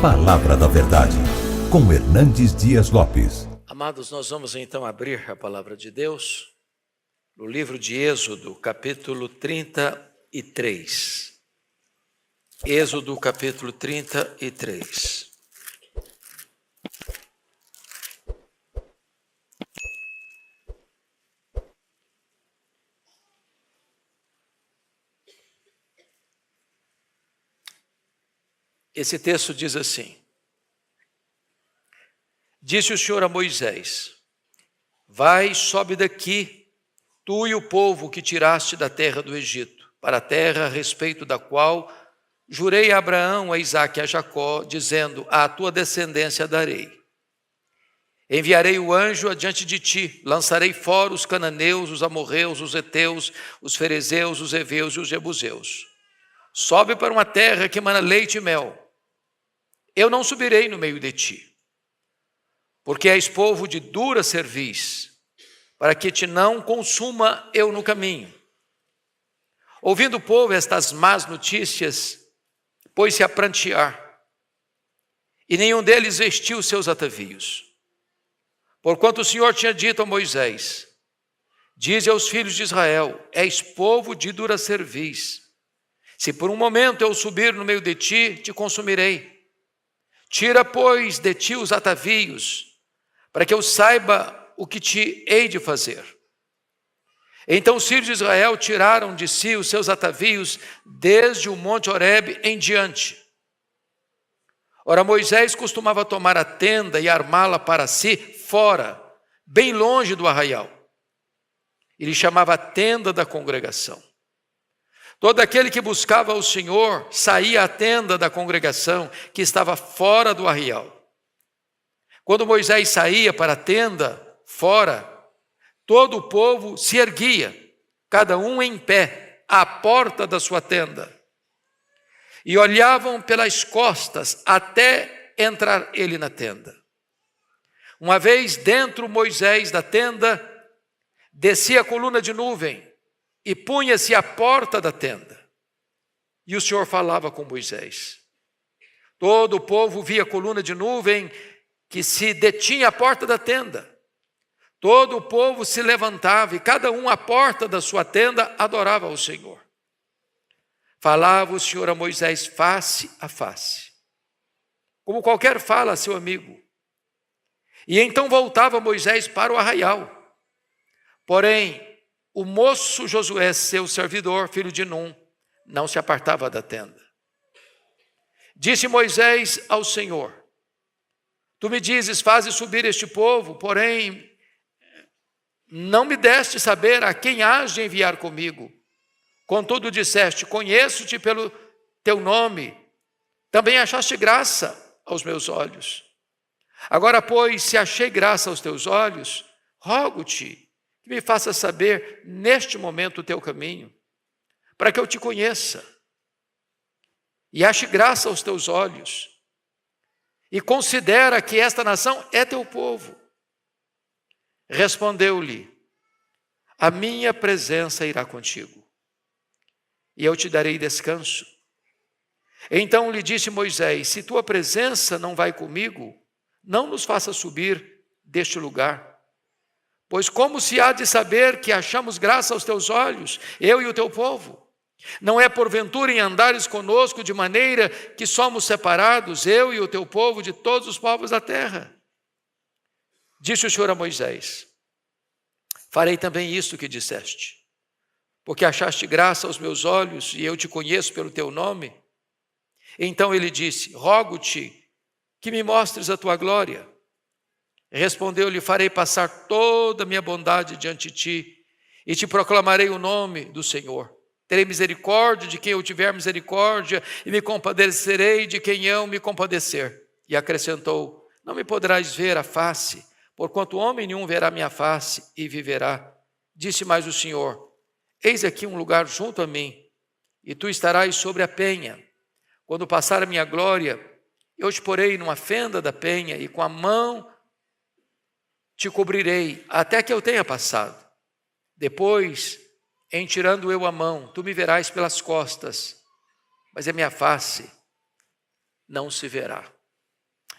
Palavra da Verdade, com Hernandes Dias Lopes. Amados, nós vamos então abrir a palavra de Deus no livro de Êxodo, capítulo 33. Êxodo, capítulo 33. Esse texto diz assim: Disse o Senhor a Moisés: Vai, sobe daqui, tu e o povo que tiraste da terra do Egito, para a terra a respeito da qual jurei a Abraão, a Isaque e a Jacó, dizendo: À tua descendência darei. Enviarei o anjo adiante de ti, lançarei fora os cananeus, os amorreus, os heteus, os ferezeus, os heveus e os jebuseus. Sobe para uma terra que emana leite e mel. Eu não subirei no meio de ti, porque és povo de dura cerviz, para que te não consuma eu no caminho. Ouvindo o povo estas más notícias, pôs-se a prantear, e nenhum deles vestiu seus atavios. Porquanto o Senhor tinha dito a Moisés: Dize aos filhos de Israel: És povo de dura cerviz. Se por um momento eu subir no meio de ti, te consumirei. Tira, pois, de ti os atavios, para que eu saiba o que te hei de fazer. Então os filhos de Israel tiraram de si os seus atavios desde o monte Horebe em diante. Ora, Moisés costumava tomar a tenda e armá-la para si fora, bem longe do arraial. Ele chamava a tenda da congregação. Todo aquele que buscava o Senhor saía à tenda da congregação que estava fora do arraial. Quando Moisés saía para a tenda fora, todo o povo se erguia, cada um em pé, à porta da sua tenda, e olhavam pelas costas até entrar ele na tenda. Uma vez dentro Moisés da tenda, descia a coluna de nuvem e punha-se à porta da tenda. E o Senhor falava com Moisés. Todo o povo via a coluna de nuvem que se detinha à porta da tenda. Todo o povo se levantava e cada um à porta da sua tenda adorava ao Senhor. Falava o Senhor a Moisés face a face, como qualquer fala a seu amigo. E então voltava Moisés para o arraial. Porém, o moço Josué, seu servidor, filho de Num, não se apartava da tenda. Disse Moisés ao Senhor: Tu me dizes, faze subir este povo, porém, não me deste saber a quem hás de enviar comigo. Contudo disseste: Conheço-te pelo teu nome, também achaste graça aos meus olhos. Agora, pois, se achei graça aos teus olhos, rogo-te que me faça saber neste momento o teu caminho, para que eu te conheça e ache graça aos teus olhos, e considera que esta nação é teu povo. Respondeu-lhe: A minha presença irá contigo, e eu te darei descanso. Então lhe disse Moisés: Se tua presença não vai comigo, não nos faça subir deste lugar. Pois como se há de saber que achamos graça aos teus olhos, eu e o teu povo? Não é porventura em andares conosco de maneira que somos separados, eu e o teu povo, de todos os povos da terra? Disse o Senhor a Moisés: Farei também isto que disseste, porque achaste graça aos meus olhos e eu te conheço pelo teu nome. Então ele disse: Rogo-te que me mostres a tua glória. Respondeu-lhe: Farei passar toda a minha bondade diante de ti, e te proclamarei o nome do Senhor. Terei misericórdia de quem eu tiver misericórdia, e me compadecerei de quem eu me compadecer. E acrescentou: Não me poderás ver a face, porquanto homem nenhum verá minha face e viverá. Disse mais o Senhor: Eis aqui um lugar junto a mim, e tu estarás sobre a penha. Quando passar a minha glória, eu te porei numa fenda da penha, e com a mão te cobrirei até que eu tenha passado. Depois, em tirando eu a mão, tu me verás pelas costas, mas a minha face não se verá.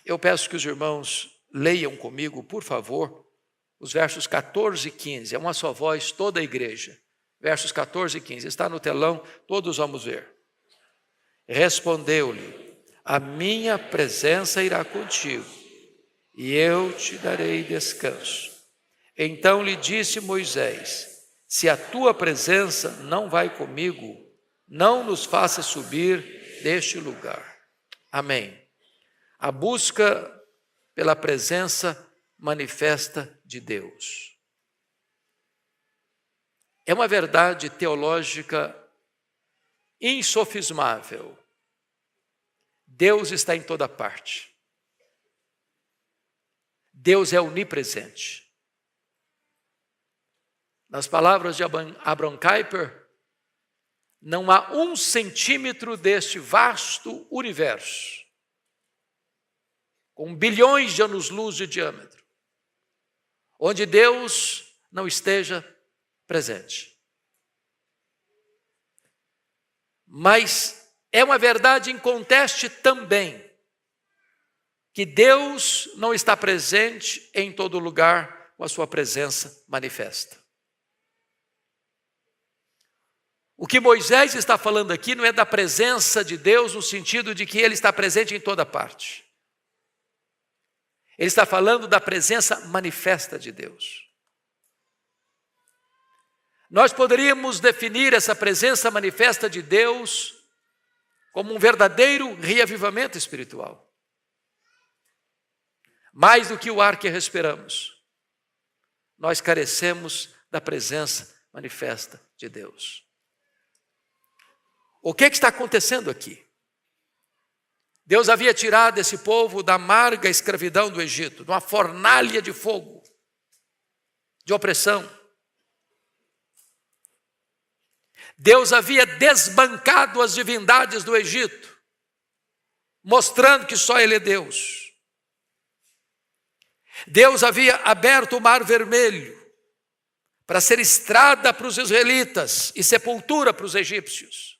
Eu peço que os irmãos leiam comigo, por favor, os versos 14 e 15. É uma só voz, toda a igreja. Versos 14 e 15. Está no telão, todos vamos ver. Respondeu-lhe: a minha presença irá contigo, e eu te darei descanso. Então lhe disse Moisés: se a tua presença não vai comigo, não nos faça subir deste lugar. Amém. A busca pela presença manifesta de Deus. É uma verdade teológica insofismável. Deus está em toda parte. Deus é onipresente. Nas palavras de Abraham Kuyper, não há 1 centímetro deste vasto universo, com bilhões de anos-luz de diâmetro, onde Deus não esteja presente. Mas é uma verdade inconteste também, que Deus não está presente em todo lugar com a sua presença manifesta. O que Moisés está falando aqui não é da presença de Deus no sentido de que Ele está presente em toda parte. Ele está falando da presença manifesta de Deus. Nós poderíamos definir essa presença manifesta de Deus como um verdadeiro reavivamento espiritual. Mais do que o ar que respiramos, nós carecemos da presença manifesta de Deus. O que está acontecendo aqui? Deus havia tirado esse povo da amarga escravidão do Egito, de uma fornalha de fogo, de opressão. Deus havia desbancado as divindades do Egito, mostrando que só Ele é Deus. Deus havia aberto o Mar Vermelho para ser estrada para os israelitas e sepultura para os egípcios.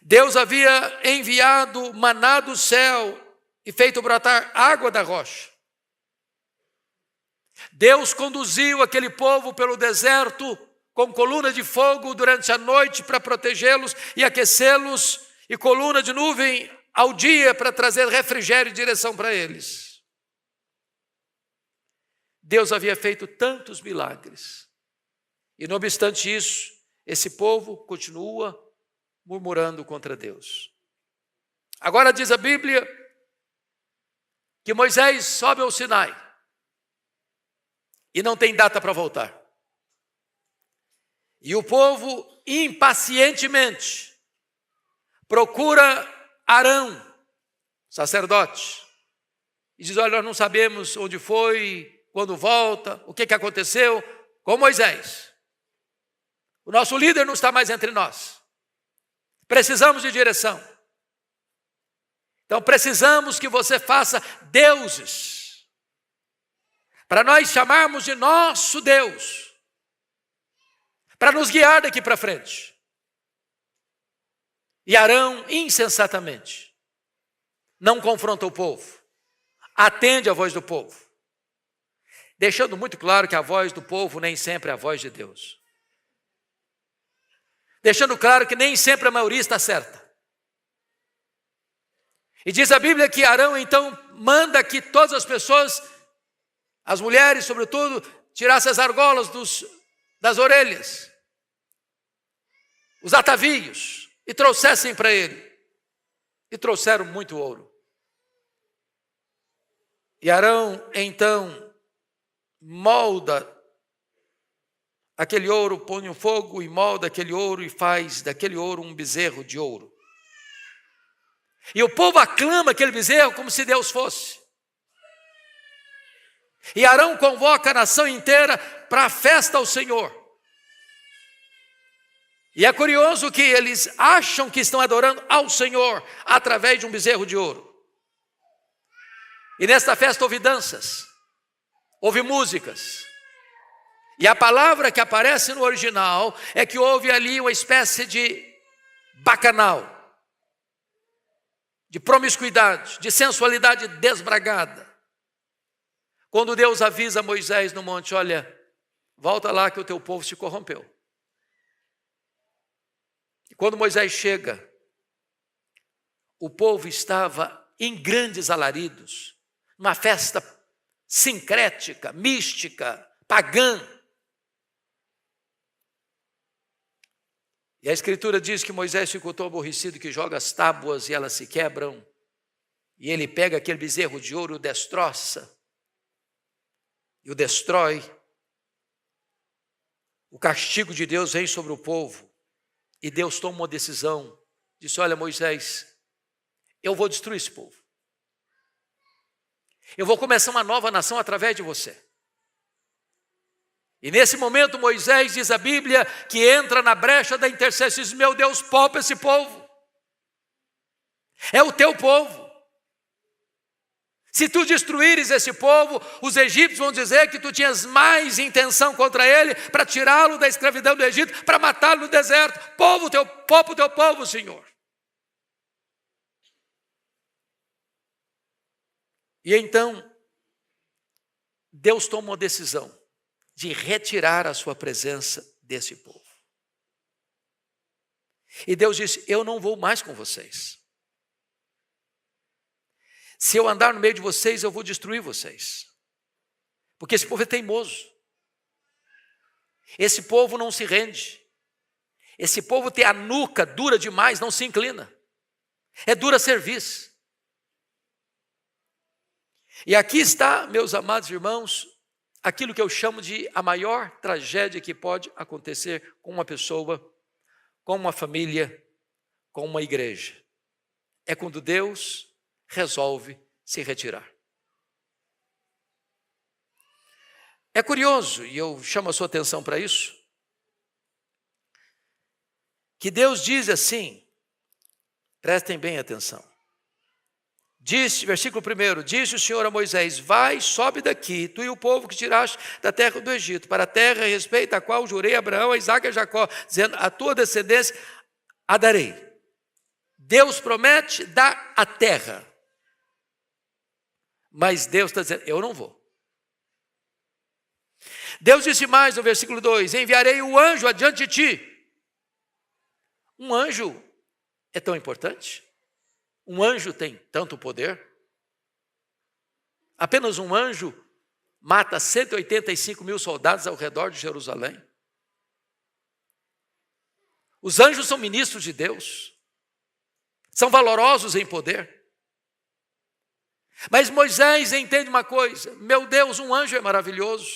Deus havia enviado maná do céu e feito brotar água da rocha. Deus conduziu aquele povo pelo deserto com coluna de fogo durante a noite para protegê-los e aquecê-los, e coluna de nuvem ao dia para trazer refrigério e direção para eles. Deus havia feito tantos milagres, e não obstante isso, esse povo continua murmurando contra Deus. Agora diz a Bíblia que Moisés sobe ao Sinai e não tem data para voltar. E o povo impacientemente procura Arão, sacerdote, e diz: olha, nós não sabemos onde foi, quando volta, o que aconteceu com Moisés. O nosso líder não está mais entre nós. Precisamos de direção. Então precisamos que você faça deuses, para nós chamarmos de nosso Deus, para nos guiar daqui para frente. E Arão, insensatamente, não confronta o povo, atende a voz do povo, deixando muito claro que a voz do povo nem sempre é a voz de Deus. Deixando claro que nem sempre a maioria está certa. E diz a Bíblia que Arão então manda que todas as pessoas, as mulheres sobretudo, tirassem as argolas das orelhas, os atavios, e trouxessem para ele. E trouxeram muito ouro. E Arão então molda aquele ouro, põe no fogo e molda aquele ouro e faz daquele ouro um bezerro de ouro. E o povo aclama aquele bezerro como se Deus fosse. E Arão convoca a nação inteira para a festa ao Senhor. E é curioso que eles acham que estão adorando ao Senhor através de um bezerro de ouro. E nesta festa houve danças, houve músicas. E a palavra que aparece no original é que houve ali uma espécie de bacanal, de promiscuidade, de sensualidade desbragada. Quando Deus avisa Moisés no monte, olha, volta lá que o teu povo se corrompeu. E quando Moisés chega, o povo estava em grandes alaridos, numa festa sincrética, mística, pagã. E a Escritura diz que Moisés ficou tão aborrecido que joga as tábuas e elas se quebram. E ele pega aquele bezerro de ouro, o destroça e o destrói. O castigo de Deus vem sobre o povo. E Deus toma uma decisão. Disse, olha Moisés, eu vou destruir esse povo. Eu vou começar uma nova nação através de você. E nesse momento Moisés, diz a Bíblia, que entra na brecha da intercessão e diz, meu Deus, poupa esse povo. É o teu povo. Se tu destruíres esse povo, os egípcios vão dizer que tu tinhas mais intenção contra ele para tirá-lo da escravidão do Egito, para matá-lo no deserto. Poupa o teu povo, Senhor. E então, Deus toma uma decisão de retirar a sua presença desse povo. E Deus disse, eu não vou mais com vocês. Se eu andar no meio de vocês, eu vou destruir vocês. Porque esse povo é teimoso. Esse povo não se rende. Esse povo tem a nuca dura demais, não se inclina. É dura serviço. E aqui está, meus amados irmãos, aquilo que eu chamo de a maior tragédia que pode acontecer com uma pessoa, com uma família, com uma igreja. É quando Deus resolve se retirar. É curioso, e eu chamo a sua atenção para isso, que Deus diz assim, prestem bem atenção. Disse, versículo 1, disse o Senhor a Moisés, vai, sobe daqui, tu e o povo que tiraste da terra do Egito, para a terra a respeito da qual jurei a Abraão, a Isaque e a Jacó, dizendo, a tua descendência a darei. Deus promete dar a terra. Mas Deus está dizendo, eu não vou. Deus disse mais no versículo 2, enviarei o anjo adiante de ti. Um anjo é tão importante? Um anjo tem tanto poder? Apenas um anjo mata 185 mil soldados ao redor de Jerusalém. Os anjos são ministros de Deus. São valorosos em poder. Mas Moisés entende uma coisa. Meu Deus, um anjo é maravilhoso.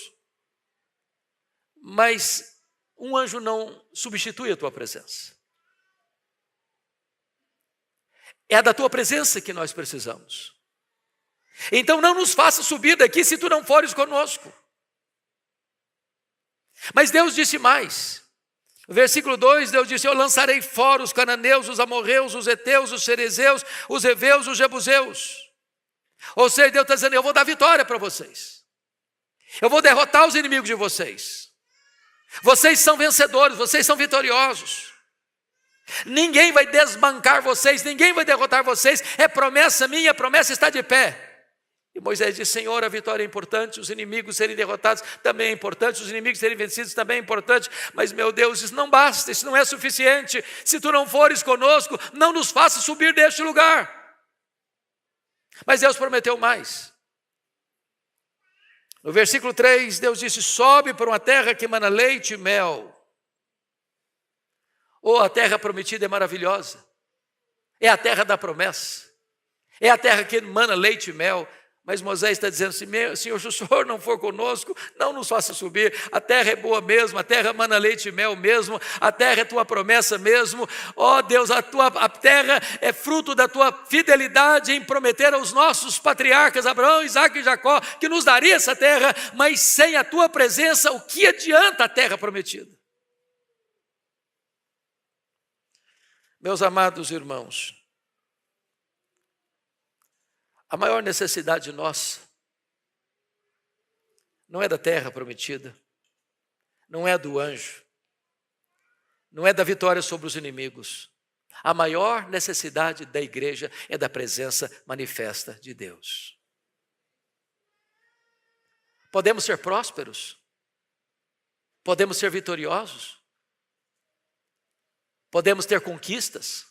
Mas um anjo não substitui a tua presença. É da tua presença que nós precisamos. Então não nos faça subir daqui se tu não fores conosco. Mas Deus disse mais. No versículo 2, Deus disse, eu lançarei fora os cananeus, os amorreus, os heteus, os ferezeus, os heveus, os jebuseus. Ou seja, Deus está dizendo, eu vou dar vitória para vocês. Eu vou derrotar os inimigos de vocês. Vocês são vencedores, vocês são vitoriosos. Ninguém vai desbancar vocês, ninguém vai derrotar vocês, é promessa minha, a promessa está de pé. E Moisés disse, Senhor, a vitória é importante, os inimigos serem derrotados também é importante, os inimigos serem vencidos também é importante, mas meu Deus, isso não basta, isso não é suficiente, se tu não fores conosco, não nos faça subir deste lugar. Mas Deus prometeu mais. No versículo 3, Deus disse, sobe para uma terra que emana leite e mel. A terra prometida é maravilhosa, é a terra da promessa, é a terra que emana leite e mel, mas Moisés está dizendo assim, Senhor, se o Senhor não for conosco, não nos faça subir, a terra é boa mesmo, a terra emana leite e mel mesmo, a terra é tua promessa mesmo, Deus, a terra é fruto da tua fidelidade em prometer aos nossos patriarcas, Abraão, Isaque e Jacó, que nos daria essa terra, mas sem a tua presença, o que adianta a terra prometida? Meus amados irmãos, a maior necessidade nossa não é da terra prometida, não é do anjo, não é da vitória sobre os inimigos. A maior necessidade da igreja é da presença manifesta de Deus. Podemos ser prósperos? Podemos ser vitoriosos? Podemos ter conquistas?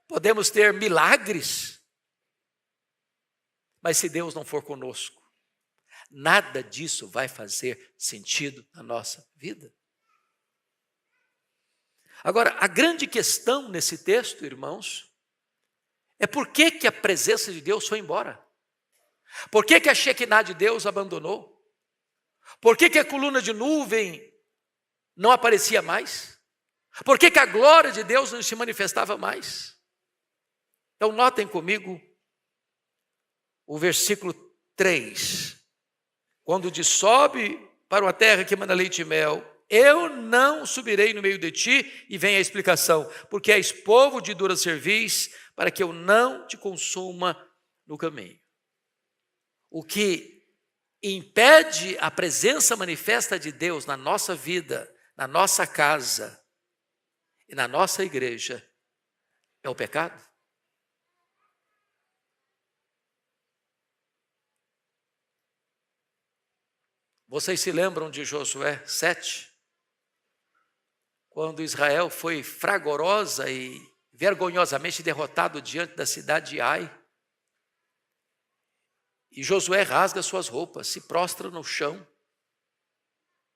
Podemos ter milagres? Mas se Deus não for conosco, nada disso vai fazer sentido na nossa vida. Agora, a grande questão nesse texto, irmãos, é por que a presença de Deus foi embora? Por que a Shekinah de Deus abandonou? Por que a coluna de nuvem não aparecia mais? Por que a glória de Deus não se manifestava mais? Então, notem comigo o versículo 3. Quando diz, sobe para uma terra que manda leite e mel, eu não subirei no meio de ti, e vem a explicação, porque és povo de dura cerviz, para que eu não te consuma no caminho. O que impede a presença manifesta de Deus na nossa vida, na nossa casa e na nossa igreja é o pecado. Vocês se lembram de Josué 7? Quando Israel foi fragorosa e vergonhosamente derrotado diante da cidade de Ai. E Josué rasga suas roupas, se prostra no chão.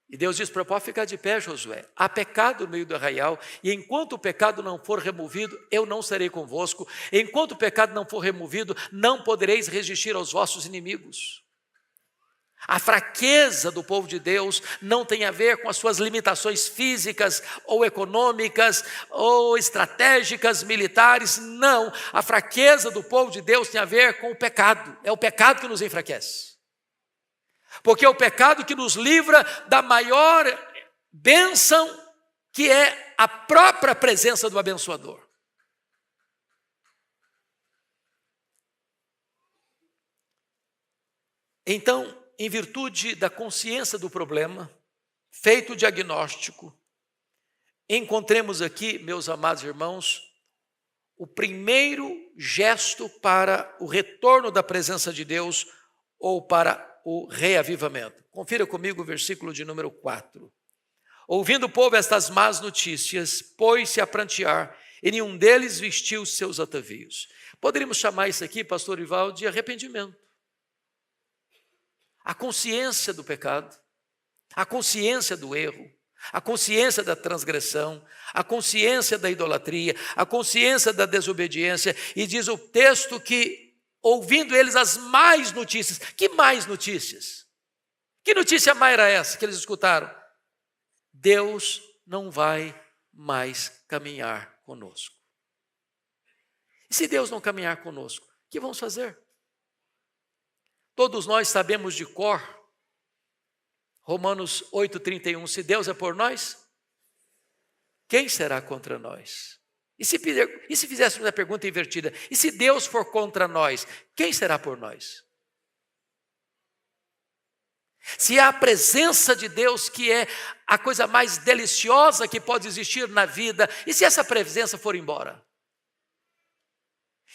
E Deus diz para o povo, ficar de pé, Josué. Há pecado no meio do arraial, e enquanto o pecado não for removido, eu não serei convosco. Enquanto o pecado não for removido, não podereis resistir aos vossos inimigos. A fraqueza do povo de Deus não tem a ver com as suas limitações físicas, ou econômicas, ou estratégicas, militares. Não, a fraqueza do povo de Deus tem a ver com o pecado. É o pecado que nos enfraquece. Porque é o pecado que nos livra da maior bênção, que é a própria presença do abençoador. Então, em virtude da consciência do problema, feito o diagnóstico, encontremos aqui, meus amados irmãos, o primeiro gesto para o retorno da presença de Deus ou para o reavivamento. Confira comigo o versículo de número 4. Ouvindo o povo estas más notícias, pôs-se a prantear, e nenhum deles vestiu seus atavios. Poderíamos chamar isso aqui, pastor Ivaldo, de arrependimento. A consciência do pecado, a consciência do erro, a consciência da transgressão, a consciência da idolatria, a consciência da desobediência. E diz o texto que, ouvindo eles as más notícias. Que mais notícias? Que notícia má era essa que eles escutaram? Deus não vai mais caminhar conosco. E se Deus não caminhar conosco, o que vamos fazer? Todos nós sabemos de cor, Romanos 8,31, se Deus é por nós, quem será contra nós? E se fizéssemos a pergunta invertida, e se Deus for contra nós, quem será por nós? Se há a presença de Deus, que é a coisa mais deliciosa que pode existir na vida, e se essa presença for embora?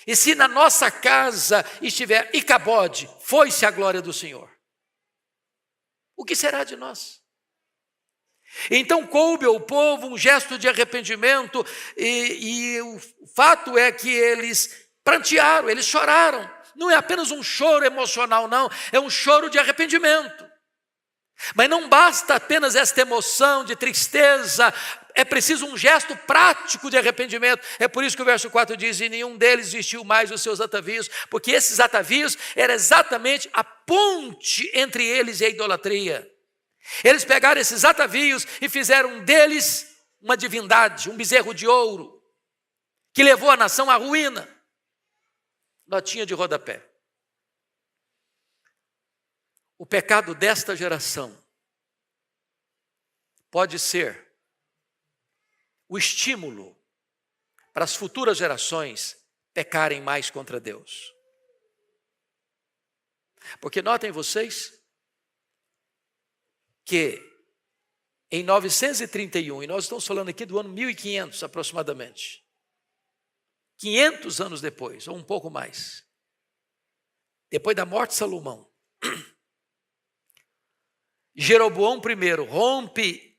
E se na nossa casa estiver Icabode, foi-se a glória do Senhor, o que será de nós? Então coube ao povo um gesto de arrependimento, e o fato é que eles prantearam, eles choraram. Não é apenas um choro emocional, não, é um choro de arrependimento. Mas não basta apenas esta emoção de tristeza, é preciso um gesto prático de arrependimento. É por isso que o verso 4 diz, e nenhum deles vestiu mais os seus atavios, porque esses atavios eram exatamente a ponte entre eles e a idolatria. Eles pegaram esses atavios e fizeram deles uma divindade, um bezerro de ouro, que levou a nação à ruína. Notinha de rodapé. O pecado desta geração pode ser o estímulo para as futuras gerações pecarem mais contra Deus. Porque notem vocês que em 931, e nós estamos falando aqui do ano 1500 aproximadamente, 500 anos depois, ou um pouco mais, depois da morte de Salomão, Jeroboão I rompe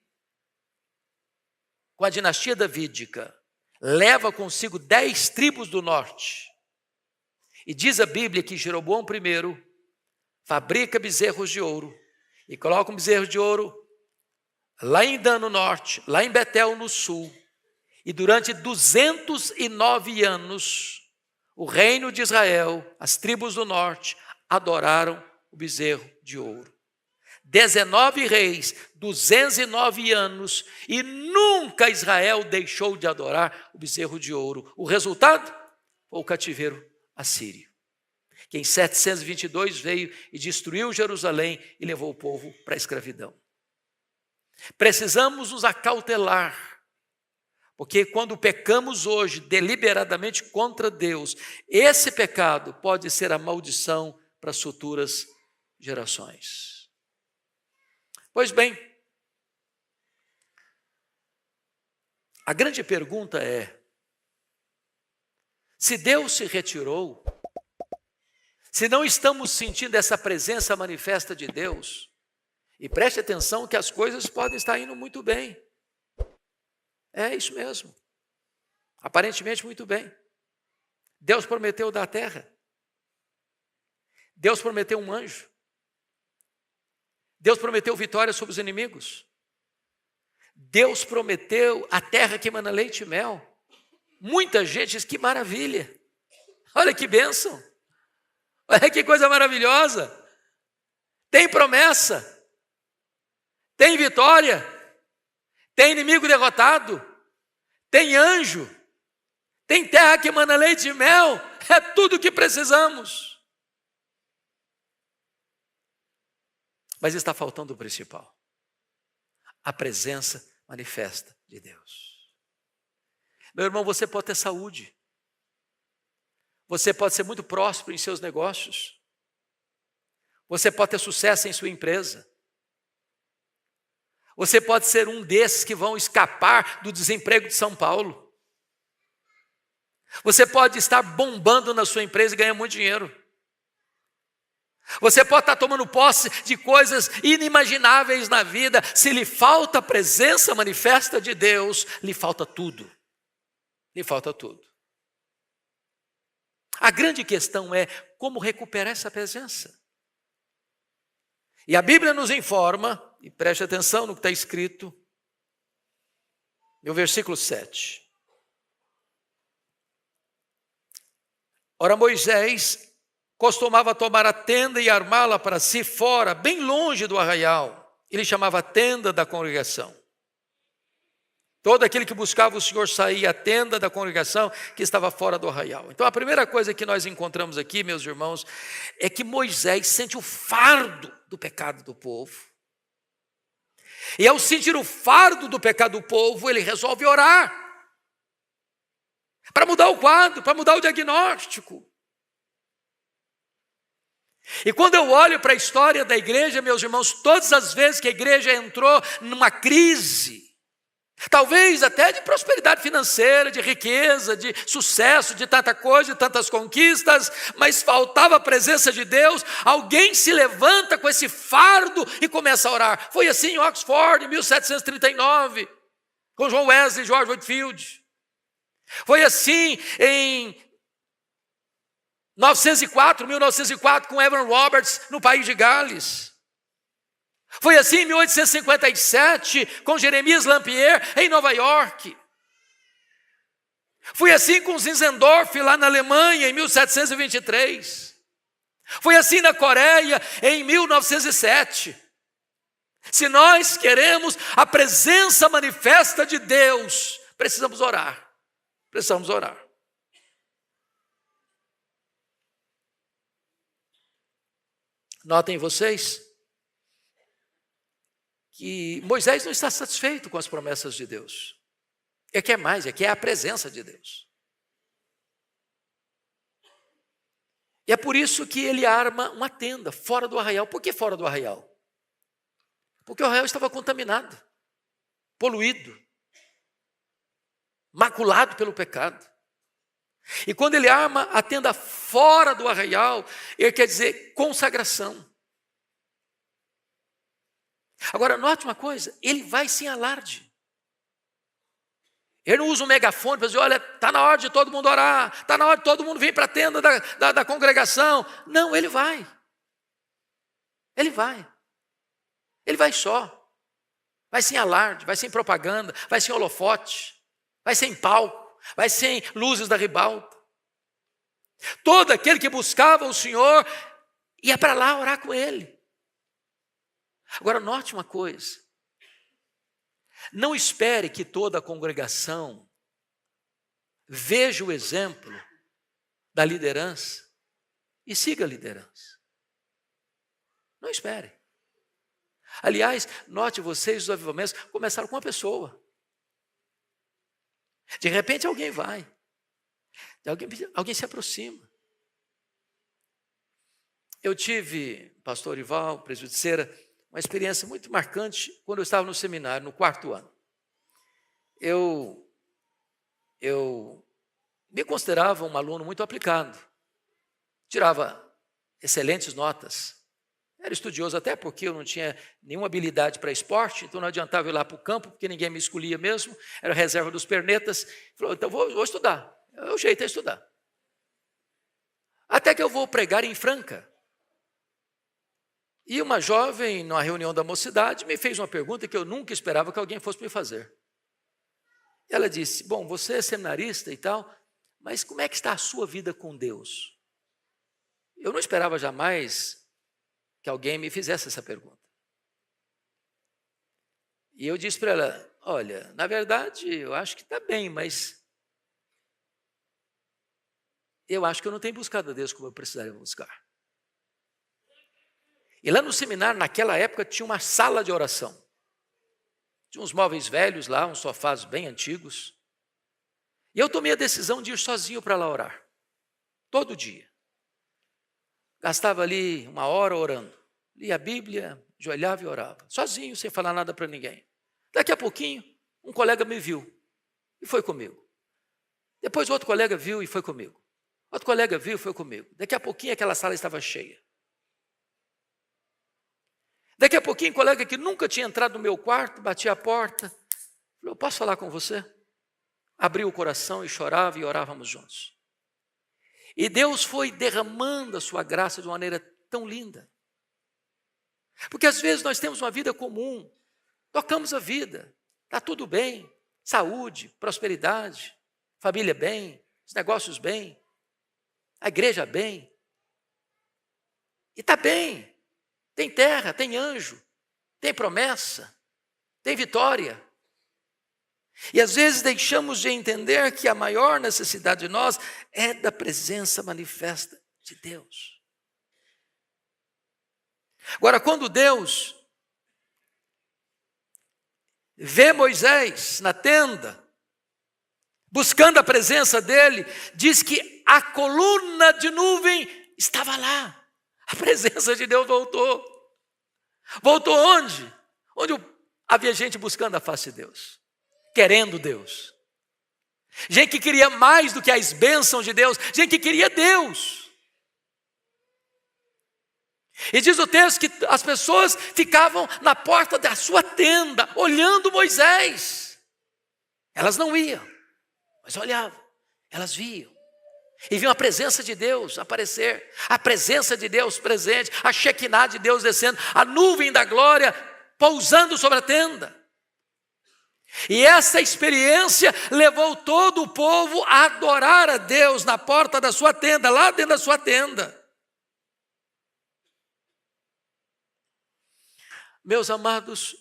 com a dinastia davídica, leva consigo 10 tribos do norte, e diz a Bíblia que Jeroboão I fabrica bezerros de ouro, e coloca um bezerro de ouro lá em Dan no norte, lá em Betel no sul, e durante 209 anos, o reino de Israel, as tribos do norte, adoraram o bezerro de ouro. 19 reis, 209 anos, e nunca Israel deixou de adorar o bezerro de ouro. O resultado foi o cativeiro assírio, que em 722 veio e destruiu Jerusalém e levou o povo para a escravidão. Precisamos nos acautelar, porque quando pecamos hoje deliberadamente contra Deus, esse pecado pode ser a maldição para as futuras gerações. Pois bem, a grande pergunta é: se Deus se retirou, se não estamos sentindo essa presença manifesta de Deus, e preste atenção que as coisas podem estar indo muito bem. É isso mesmo. Aparentemente muito bem. Deus prometeu dar a terra. Deus prometeu um anjo. Deus prometeu vitória sobre os inimigos. Deus prometeu a terra que emana leite e mel. Muita gente diz: que maravilha. Olha que bênção. Olha que coisa maravilhosa. Tem promessa. Tem vitória, tem inimigo derrotado, tem anjo, tem terra que emana leite e mel, é tudo o que precisamos. Mas está faltando o principal: a presença manifesta de Deus. Meu irmão, você pode ter saúde, você pode ser muito próspero em seus negócios, você pode ter sucesso em sua empresa, você pode ser um desses que vão escapar do desemprego de São Paulo. Você pode estar bombando na sua empresa e ganhar muito dinheiro. Você pode estar tomando posse de coisas inimagináveis na vida. Se lhe falta a presença manifesta de Deus, lhe falta tudo. Lhe falta tudo. A grande questão é como recuperar essa presença. E a Bíblia nos informa, e preste atenção no que está escrito, no versículo 7. Ora, Moisés costumava tomar a tenda e armá-la para si fora, bem longe do arraial. Ele chamava a tenda da congregação. Todo aquele que buscava o Senhor saía à tenda da congregação que estava fora do arraial. Então a primeira coisa que nós encontramos aqui, meus irmãos, é que Moisés sente o fardo do pecado do povo. E ao sentir o fardo do pecado do povo, ele resolve orar para mudar o quadro, para mudar o diagnóstico. E quando eu olho para a história da igreja, meus irmãos, todas as vezes que a igreja entrou numa crise, talvez até de prosperidade financeira, de riqueza, de sucesso, de tanta coisa, de tantas conquistas, mas faltava a presença de Deus, alguém se levanta com esse fardo e começa a orar. Foi assim em Oxford, em 1739, com John Wesley e George Whitefield. Foi assim em 1904, com Evan Roberts, no país de Gales. Foi assim em 1857, com Jeremias Lampier, em Nova York. Foi assim com Zinzendorf, lá na Alemanha, em 1723. Foi assim na Coreia, em 1907. Se nós queremos a presença manifesta de Deus, precisamos orar. Precisamos orar. Notem vocês que Moisés não está satisfeito com as promessas de Deus. Ele quer mais, ele quer a presença de Deus. E é por isso que ele arma uma tenda fora do arraial. Por que fora do arraial? Porque o arraial estava contaminado. poluído, maculado pelo pecado. E quando ele arma a tenda fora do arraial, ele quer dizer consagração. Agora, note uma coisa, ele vai sem alarde. Ele não usa um megafone para dizer, olha, está na hora de todo mundo orar, está na hora de todo mundo vir para a tenda da congregação. Não, ele vai. Ele vai. Ele vai só. Vai sem alarde, vai sem propaganda, vai sem holofote, vai sem palco, vai sem luzes da ribalta. Todo aquele que buscava o Senhor ia para lá orar com ele. Agora, note uma coisa. Não espere que toda a congregação veja o exemplo da liderança e siga a liderança. Não espere. Aliás, note vocês, os avivamentos começaram com uma pessoa. De repente alguém vai. Alguém se aproxima. Eu tive, pastor Ival, presbítero de Cera, uma experiência muito marcante quando eu estava no seminário, no 4º ano. Eu me considerava um aluno muito aplicado. Tirava excelentes notas. Era estudioso até porque eu não tinha nenhuma habilidade para esporte, então não adiantava ir lá para o campo, porque ninguém me escolhia mesmo, era reserva dos pernetas. Falou, então vou estudar, o jeito é estudar. Até que eu vou pregar em Franca. E uma jovem, numa reunião da mocidade, me fez uma pergunta que eu nunca esperava que alguém fosse me fazer. Ela disse, bom, você é seminarista e tal, mas como é que está a sua vida com Deus? Eu não esperava jamais que alguém me fizesse essa pergunta. E eu disse para ela, olha, na verdade, eu acho que está bem, mas eu acho que eu não tenho buscado a Deus como eu precisaria buscar. E lá no seminário, naquela época, tinha uma sala de oração. Tinha uns móveis velhos lá, uns sofás bem antigos. E eu tomei a decisão de ir sozinho para lá orar. Todo dia. Gastava ali 1 hora orando. Lia a Bíblia, ajoelhava e orava. Sozinho, sem falar nada para ninguém. Daqui a pouquinho, um colega me viu e foi comigo. Depois outro colega viu e foi comigo. Outro colega viu e foi comigo. Daqui a pouquinho aquela sala estava cheia. Daqui a pouquinho, um colega que nunca tinha entrado no meu quarto, batia a porta, falou, posso falar com você? Abriu o coração e chorava e orávamos juntos. E Deus foi derramando a sua graça de uma maneira tão linda. Porque às vezes nós temos uma vida comum, tocamos a vida, está tudo bem, saúde, prosperidade, família bem, os negócios bem, a igreja bem. E está bem. Tem terra, tem anjo, tem promessa, tem vitória. E às vezes deixamos de entender que a maior necessidade de nós é da presença manifesta de Deus. Agora, quando Deus vê Moisés na tenda, buscando a presença dele, diz que a coluna de nuvem estava lá. A presença de Deus voltou. Voltou onde? Onde havia gente buscando a face de Deus, querendo Deus. Gente que queria mais do que as bênçãos de Deus, gente que queria Deus. E diz o texto que as pessoas ficavam na porta da sua tenda, olhando Moisés. Elas não iam, mas olhavam, elas viam. E viam a presença de Deus aparecer, a presença de Deus presente, a Shekinah de Deus descendo, a nuvem da glória pousando sobre a tenda. E essa experiência levou todo o povo a adorar a Deus na porta da sua tenda, lá dentro da sua tenda. Meus amados,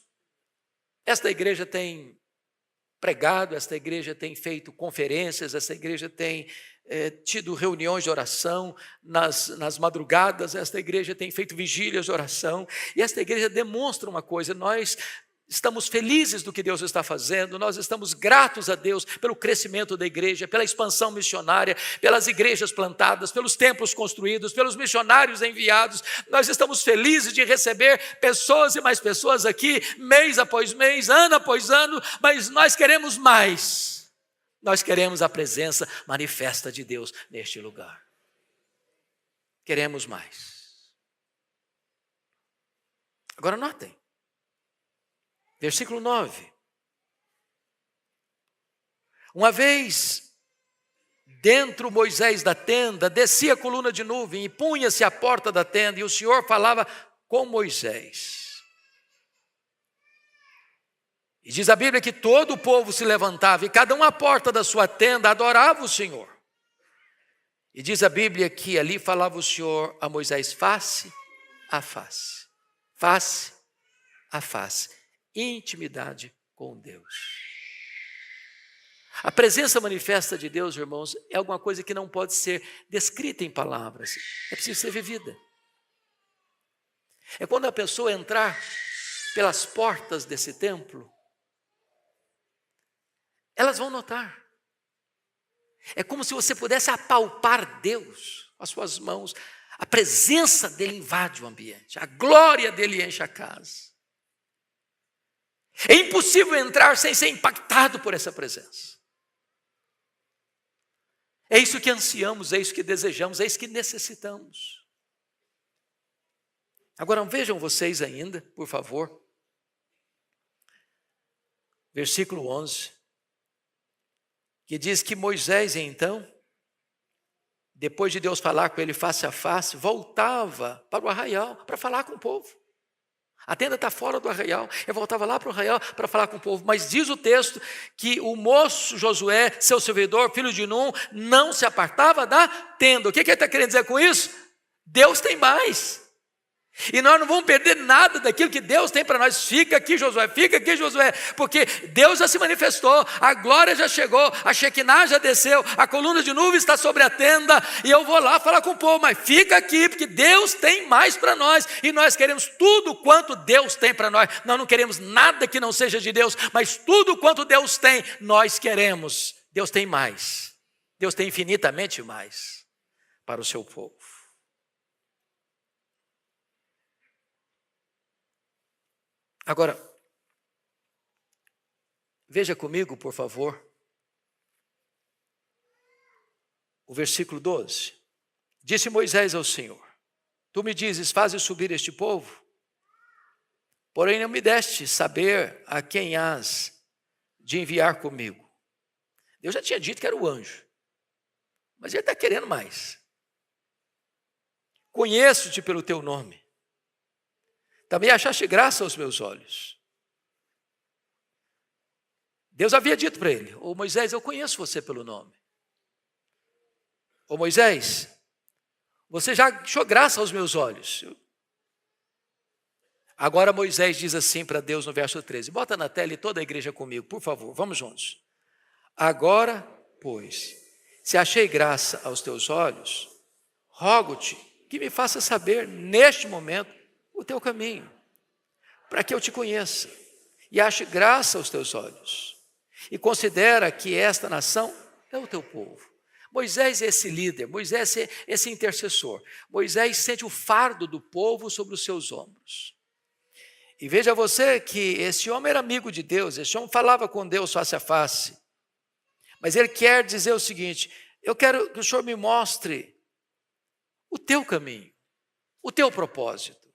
esta igreja tem pregado, esta igreja tem feito conferências, esta igreja tem tido reuniões de oração nas madrugadas, esta igreja tem feito vigílias de oração, e esta igreja demonstra uma coisa, nós estamos felizes do que Deus está fazendo, nós estamos gratos a Deus pelo crescimento da igreja, pela expansão missionária, pelas igrejas plantadas, pelos templos construídos, pelos missionários enviados. Nós estamos felizes de receber pessoas e mais pessoas aqui, mês após mês, ano após ano, mas nós queremos mais. Nós queremos a presença manifesta de Deus neste lugar. Queremos mais. Agora notem. Versículo 9. Uma vez dentro Moisés da tenda, descia a coluna de nuvem e punha-se à porta da tenda, e o Senhor falava com Moisés. E diz a Bíblia que todo o povo se levantava, e cada um à porta da sua tenda adorava o Senhor. E diz a Bíblia que ali falava o Senhor a Moisés face a face. Face a face. Intimidade com Deus. A presença manifesta de Deus, irmãos, é alguma coisa que não pode ser descrita em palavras. É preciso ser vivida. É quando a pessoa entrar pelas portas desse templo, elas vão notar. É como se você pudesse apalpar Deus com as suas mãos. A presença dele invade o ambiente. A glória dele enche a casa. É impossível entrar sem ser impactado por essa presença. É isso que ansiamos, é isso que desejamos, é isso que necessitamos. Agora vejam vocês ainda, por favor. Versículo 11. Que diz que Moisés, então, depois de Deus falar com ele face a face, voltava para o arraial para falar com o povo. A tenda está fora do arraial. Ele voltava lá para o arraial para falar com o povo. Mas diz o texto que o moço Josué, seu servidor, filho de Num, não se apartava da tenda. O que ele está querendo dizer com isso? Deus tem mais. E nós não vamos perder nada daquilo que Deus tem para nós. Fica aqui, Josué, porque Deus já se manifestou, a glória já chegou, a Shekinah já desceu, a coluna de nuvem está sobre a tenda, e eu vou lá falar com o povo, mas fica aqui, porque Deus tem mais para nós, e nós queremos tudo quanto Deus tem para nós. Nós não queremos nada que não seja de Deus, mas tudo quanto Deus tem, nós queremos. Deus tem mais, Deus tem infinitamente mais para o seu povo. Agora, veja comigo, por favor, o versículo 12. Disse Moisés ao Senhor: Tu me dizes, faze subir este povo, porém não me deste saber a quem hás de enviar comigo. Deus já tinha dito que era o anjo, mas ele está querendo mais. Conheço-te pelo teu nome. Também achaste graça aos meus olhos. Deus havia dito para ele: Ô Moisés, eu conheço você pelo nome. Ô Moisés, você já achou graça aos meus olhos. Agora Moisés diz assim para Deus no verso 13. Bota na tela e toda a igreja comigo, por favor, vamos juntos. Agora, pois, se achei graça aos teus olhos, rogo-te que me faça saber neste momento o teu caminho, para que eu te conheça e ache graça aos teus olhos, e considera que esta nação é o teu povo. Moisés é esse líder, Moisés é esse intercessor. Moisés sente o fardo do povo sobre os seus ombros. E veja você que esse homem era amigo de Deus, esse homem falava com Deus face a face, mas ele quer dizer o seguinte: eu quero que o Senhor me mostre o teu caminho, o teu propósito,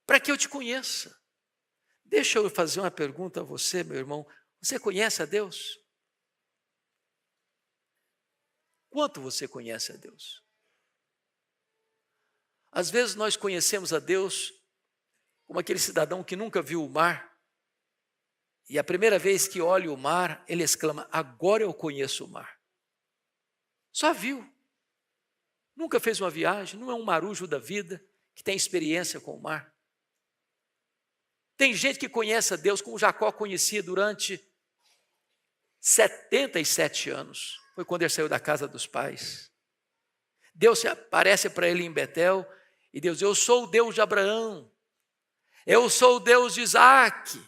para que eu te conheça. Deixa eu fazer uma pergunta a você, meu irmão. Você conhece a Deus? Quanto você conhece a Deus? Às vezes nós conhecemos a Deus como aquele cidadão que nunca viu o mar, e a primeira vez que olha o mar, ele exclama: agora eu conheço o mar. Só viu. Nunca fez uma viagem, não é um marujo da vida que tem experiência com o mar. Tem gente que conhece a Deus como Jacó conhecia durante 77 anos. Foi quando ele saiu da casa dos pais. Deus aparece para ele em Betel e Deus diz: eu sou o Deus de Abraão. Eu sou o Deus de Isaac.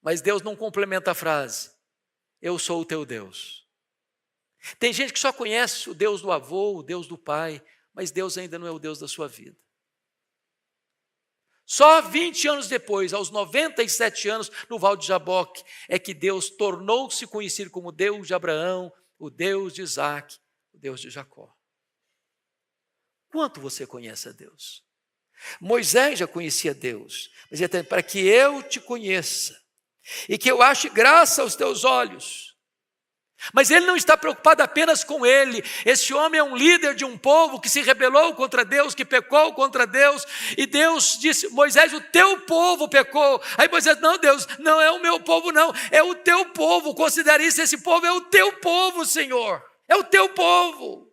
Mas Deus não complementa a frase. Eu sou o teu Deus. Tem gente que só conhece o Deus do avô, o Deus do pai, mas Deus ainda não é o Deus da sua vida. Só 20 anos depois, aos 97 anos, no Val de Jaboque, é que Deus tornou-se conhecido como Deus de Abraão, o Deus de Isaac, o Deus de Jacó. Quanto você conhece a Deus? Moisés já conhecia Deus, mas ele está dizendo, para que eu te conheça e que eu ache graça aos teus olhos. Mas ele não está preocupado apenas com ele. Esse homem é um líder de um povo que se rebelou contra Deus, que pecou contra Deus. E Deus disse, Moisés, o teu povo pecou. Aí Moisés, não Deus, não é o meu povo não, é o teu povo. Considere isso, esse povo é o teu povo, Senhor. É o teu povo.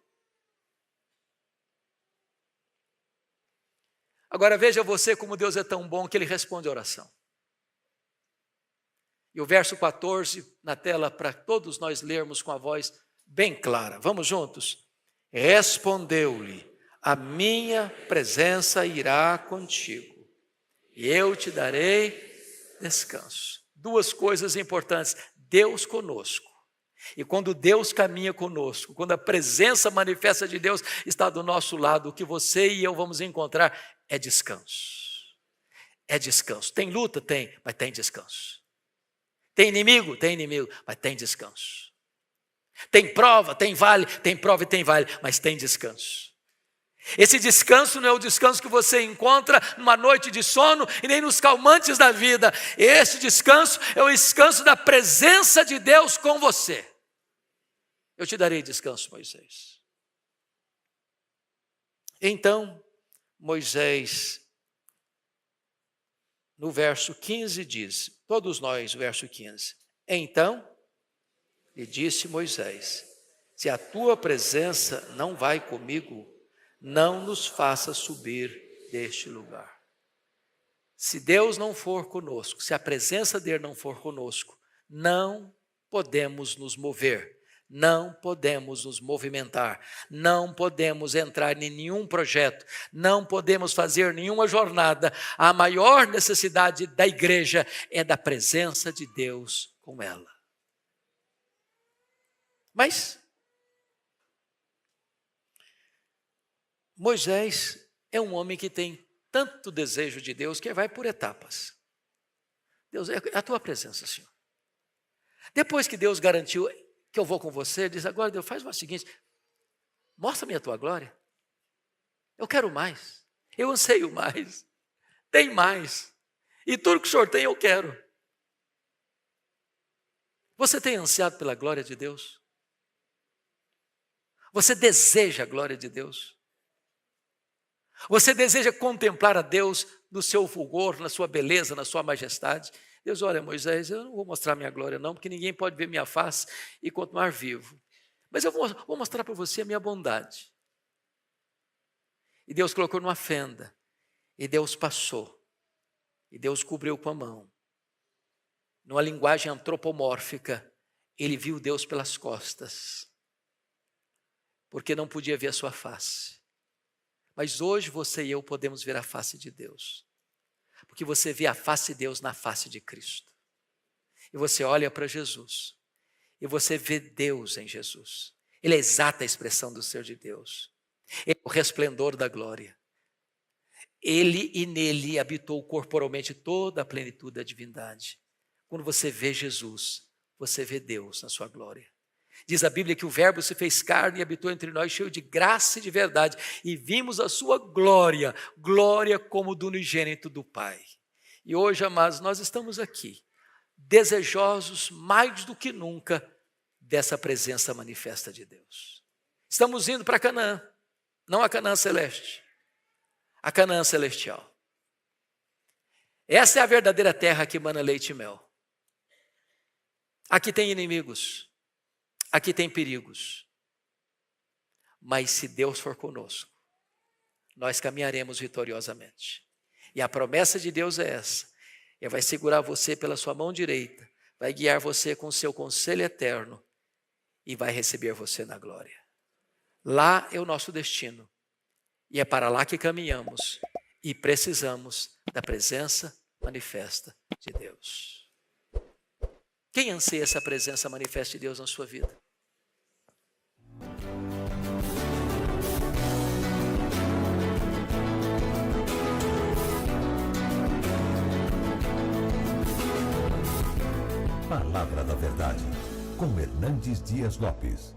Agora veja você como Deus é tão bom que ele responde a oração. E o verso 14 na tela para todos nós lermos com a voz bem clara. Vamos juntos? Respondeu-lhe, a minha presença irá contigo e eu te darei descanso. Duas coisas importantes, Deus conosco. E quando Deus caminha conosco, quando a presença manifesta de Deus está do nosso lado, o que você e eu vamos encontrar é descanso. É descanso. Tem luta? Tem, mas tem descanso. Tem inimigo? Tem inimigo, mas tem descanso. Tem prova? Tem vale? Tem prova e tem vale, mas tem descanso. Esse descanso não é o descanso que você encontra numa noite de sono e nem nos calmantes da vida. Esse descanso é o descanso da presença de Deus com você. Eu te darei descanso, Moisés. Então, Moisés, no verso 15 diz, todos nós, o verso 15. Então, lhe disse Moisés, se a tua presença não vai comigo, não nos faça subir deste lugar. Se Deus não for conosco, se a presença dele não for conosco, não podemos nos mover, não podemos nos movimentar, não podemos entrar em nenhum projeto, não podemos fazer nenhuma jornada. A maior necessidade da igreja é da presença de Deus com ela. Mas Moisés é um homem que tem tanto desejo de Deus que vai por etapas. Deus, é a tua presença, Senhor. Depois que Deus garantiu que eu vou com você, ele diz, agora Deus, faz o seguinte, mostra-me a tua glória. Eu quero mais, eu anseio mais, tem mais. E tudo que o Senhor tem, eu quero. Você tem ansiado pela glória de Deus? Você deseja a glória de Deus? Você deseja contemplar a Deus no seu fulgor, na sua beleza, na sua majestade? Deus, olha, Moisés, eu não vou mostrar minha glória não, porque ninguém pode ver minha face e continuar vivo. Mas eu vou mostrar para você a minha bondade. E Deus colocou numa fenda, e Deus passou, e Deus cobriu com a mão. Numa linguagem antropomórfica, ele viu Deus pelas costas, porque não podia ver a sua face. Mas hoje você e eu podemos ver a face de Deus. Porque você vê a face de Deus na face de Cristo. E você olha para Jesus. E você vê Deus em Jesus. Ele é a exata expressão do ser de Deus. Ele é o resplendor da glória. Ele e nele habitou corporalmente toda a plenitude da divindade. Quando você vê Jesus, você vê Deus na sua glória. Diz a Bíblia que o Verbo se fez carne e habitou entre nós, cheio de graça e de verdade, e vimos a sua glória, glória como do unigênito do Pai. E hoje, amados, nós estamos aqui, desejosos mais do que nunca dessa presença manifesta de Deus. Estamos indo para Canaã, não a Canaã celeste, a Canaã celestial. Essa é a verdadeira terra que emana leite e mel. Aqui tem inimigos. Aqui tem perigos, mas se Deus for conosco, nós caminharemos vitoriosamente. E a promessa de Deus é essa, Ele vai segurar você pela sua mão direita, vai guiar você com o seu conselho eterno e vai receber você na glória. Lá é o nosso destino e é para lá que caminhamos e precisamos da presença manifesta de Deus. Quem anseia essa presença manifesta de Deus na sua vida? Palavra da Verdade, com Hernandes Dias Lopes.